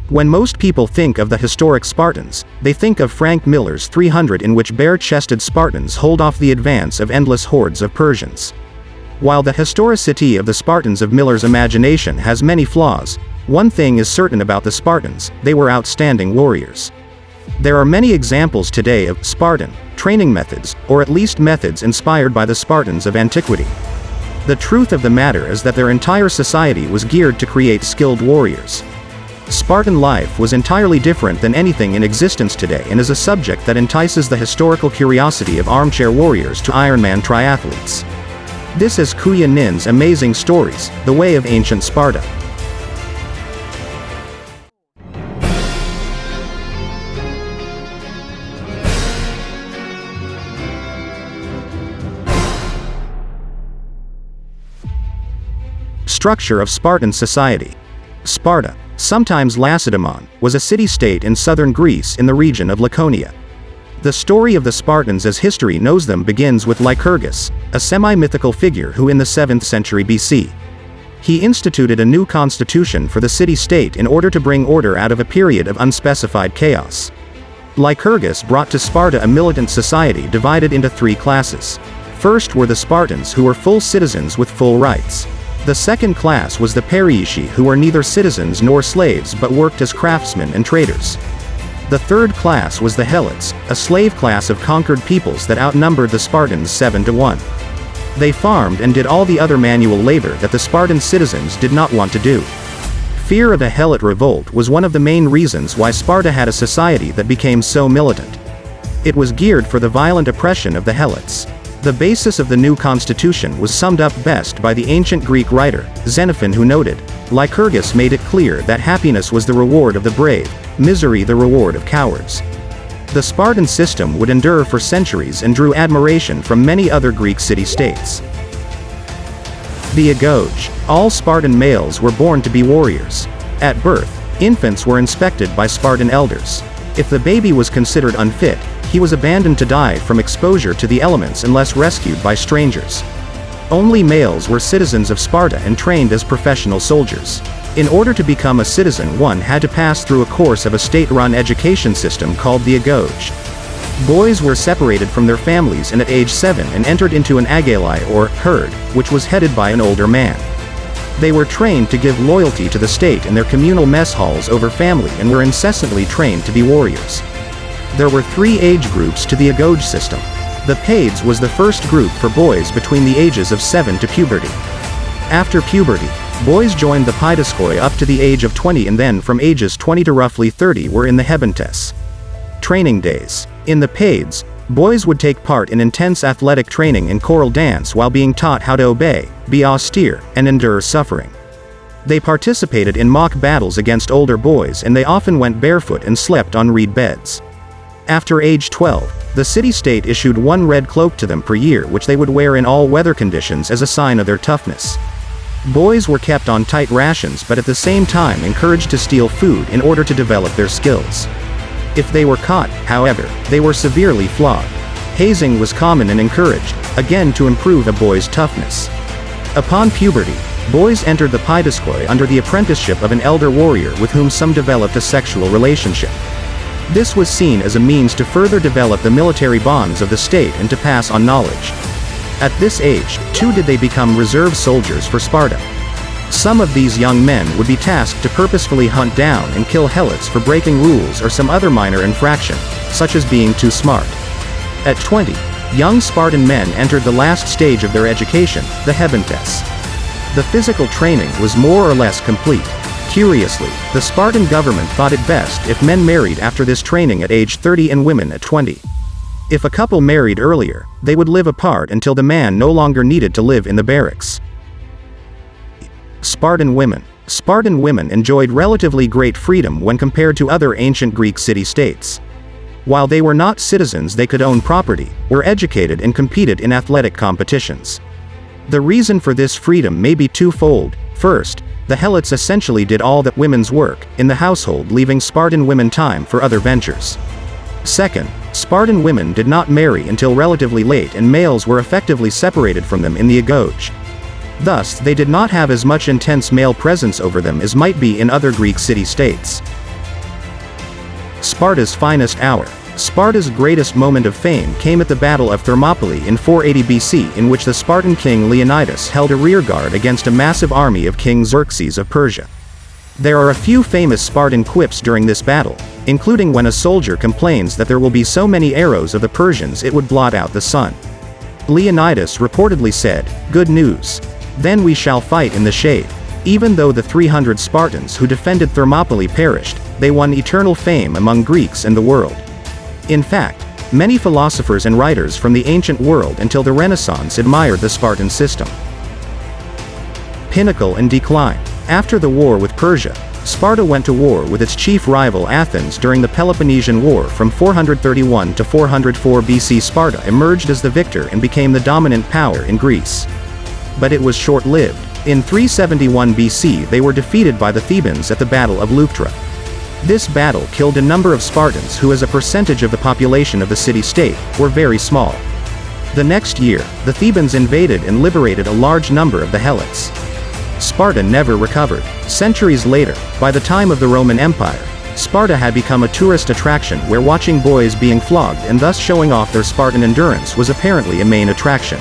When most people think of the historic Spartans, they think of Frank Miller's 300, in which bare-chested Spartans hold off the advance of endless hordes of Persians. While the historicity of the Spartans of Miller's imagination has many flaws, one thing is certain about the Spartans: they were outstanding warriors. There are many examples today of Spartan training methods, or at least methods inspired by the Spartans of antiquity. The truth of the matter is that their entire society was geared to create skilled warriors. Spartan life was entirely different than anything in existence today, and is a subject that entices the historical curiosity of armchair warriors to Ironman triathletes. This is Kuya Nin's Amazing Stories, The Way of Ancient Sparta. Structure of Spartan society. Sparta, sometimes Lacedaemon, was a city-state in southern Greece in the region of Laconia. The story of the Spartans as history knows them begins with Lycurgus, a semi-mythical figure who in the 7th century BC. He instituted a new constitution for the city-state in order to bring order out of a period of unspecified chaos. Lycurgus brought to Sparta a militant society divided into 3 classes. First were the Spartans, who were full citizens with full rights. The second class was the Persians, who were neither citizens nor slaves but worked as craftsmen and traders. The third class was the Helots, a slave class of conquered peoples that outnumbered the Spartans 7-1. They farmed and did all the other manual labor that the Spartan citizens did not want to do. Fear of a Helot revolt was one of the main reasons why Sparta had a society that became so militant. It was geared for the violent oppression of the Helots. The basis of the new constitution was summed up best by the ancient Greek writer, Xenophon, who noted, "Lycurgus made it clear that happiness was the reward of the brave, misery the reward of cowards." The Spartan system would endure for centuries and drew admiration from many other Greek city-states. The agoge. All Spartan males were born to be warriors. At birth, infants were inspected by Spartan elders. If the baby was considered unfit, he was abandoned to die from exposure to the elements unless rescued by strangers. Only males were citizens of Sparta and trained as professional soldiers. In order to become a citizen, one had to pass through a course of a state-run education system called the agoge. Boys were separated from their families and at age 7 and entered into an agalai, or herd, which was headed by an older man. They were trained to give loyalty to the state in their communal mess halls over family, and were incessantly trained to be warriors. There were 3 age groups to the agoge system. The paids was the first group for boys between the ages of 7 to puberty. After puberty, boys joined the paidoskoi up to the age of 20, and then from ages 20 to roughly 30 were in the hebentes. Training days. In the paids, boys would take part in intense athletic training and choral dance while being taught how to obey, be austere, and endure suffering. They participated in mock battles against older boys, and they often went barefoot and slept on reed beds. After age 12, the city-state issued 1 red cloak to them per year, which they would wear in all weather conditions as a sign of their toughness. Boys were kept on tight rations, but at the same time encouraged to steal food in order to develop their skills. If they were caught, however, they were severely flogged. Hazing was common and encouraged, again to improve a boy's toughness. Upon puberty, boys entered the paidoskoi under the apprenticeship of an elder warrior with whom some developed a sexual relationship. This was seen as a means to further develop the military bonds of the state and to pass on knowledge. At this age, too, did they become reserve soldiers for Sparta. Some of these young men would be tasked to purposefully hunt down and kill helots for breaking rules or some other minor infraction, such as being too smart. At 20, young Spartan men entered the last stage of their education, the hebentes. The physical training was more or less complete. Curiously, the Spartan government thought it best if men married after this training at age 30 and women at 20. If a couple married earlier, they would live apart until the man no longer needed to live in the barracks. Spartan women. Spartan women enjoyed relatively great freedom when compared to other ancient Greek city-states. While they were not citizens, they could own property, were educated, and competed in athletic competitions. The reason for this freedom may be twofold. First, the helots essentially did all the women's work in the household, leaving Spartan women time for other ventures. Second, Spartan women did not marry until relatively late, and males were effectively separated from them in the agoge. Thus, they did not have as much intense male presence over them as might be in other Greek city-states. Sparta's finest hour. Sparta's greatest moment of fame came at the Battle of Thermopylae in 480 BC, in which the Spartan king Leonidas held a rearguard against a massive army of King Xerxes of Persia. There are a few famous Spartan quips during this battle, including when a soldier complains that there will be so many arrows of the Persians it would blot out the sun. Leonidas reportedly said, "Good news. Then we shall fight in the shade." Even though the 300 Spartans who defended Thermopylae perished, they won eternal fame among Greeks and the world. In fact, many philosophers and writers from the ancient world until the Renaissance admired the Spartan system. Pinnacle and decline. After the war with Persia, Sparta went to war with its chief rival Athens during the Peloponnesian War from 431 to 404 BC. Sparta emerged as the victor and became the dominant power in Greece. But it was short-lived. In 371 BC they were defeated by the Thebans at the Battle of Leuctra. This battle killed a number of Spartans who, as a percentage of the population of the city-state, were very small. The next year, the Thebans invaded and liberated a large number of the Helots. Sparta never recovered. Centuries later, by the time of the Roman Empire, Sparta had become a tourist attraction where watching boys being flogged and thus showing off their Spartan endurance was apparently a main attraction.